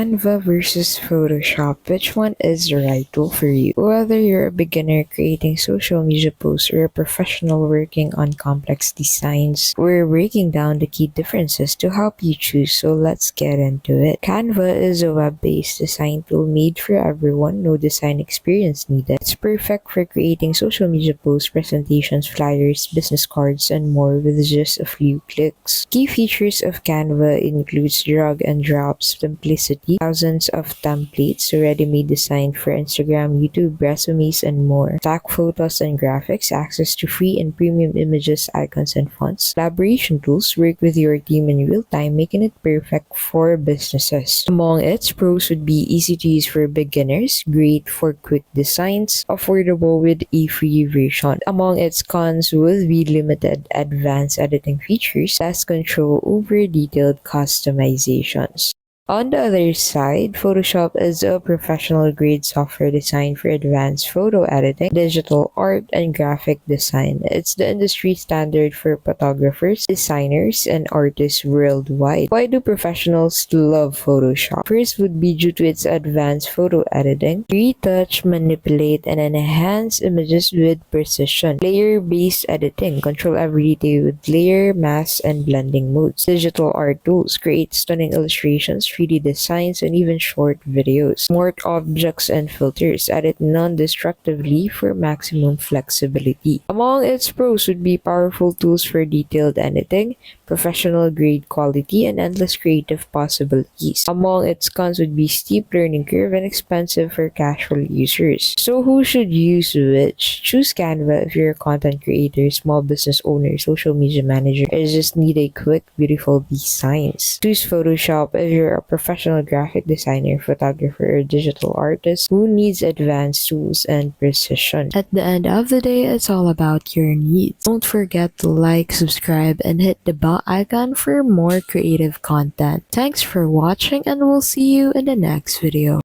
Canva versus Photoshop. Which one is the right tool for you? Whether you're a beginner creating social media posts or a professional working on complex designs, we're breaking down the key differences to help you choose. So let's get into it. Canva is a web-based design tool made for everyone, no design experience needed. It's perfect for creating social media posts, presentations, flyers, business cards, and more with just a few clicks. Key features of Canva includes drag and drop simplicity, thousands of templates already made designed for Instagram, YouTube, resumes, and more. Stock photos and graphics, access to free and premium images, icons, and fonts. Collaboration tools work with your team in real time, making it perfect for businesses. Among its pros would be easy to use for beginners, great for quick designs, affordable with a free version. Among its cons would be limited advanced editing features, less control over detailed customizations. On the other side, Photoshop is a professional-grade software designed for advanced photo editing, digital art, and graphic design. It's the industry standard for photographers, designers, and artists worldwide. Why do professionals love Photoshop? First would be due to its advanced photo editing. Retouch, manipulate, and enhance images with precision. Layer-based editing. Control every detail with layer, mask, and blending modes. Digital art tools. Create stunning illustrations, 3D designs, and even short videos. Smart objects and filters. Edit non-destructively for maximum flexibility. Among its pros would be powerful tools for detailed editing, professional-grade quality, and endless creative possibilities. Among its cons would be steep learning curve and expensive for casual users. So who should use which? Choose Canva if you're a content creator, small business owner, social media manager, or just need a quick, beautiful designs. Choose Photoshop if you're a professional graphic designer, photographer, or digital artist who needs advanced tools and precision. At the end of the day, it's all about your needs. Don't forget to like, subscribe, and hit the bell icon for more creative content. Thanks for watching, and we'll see you in the next video.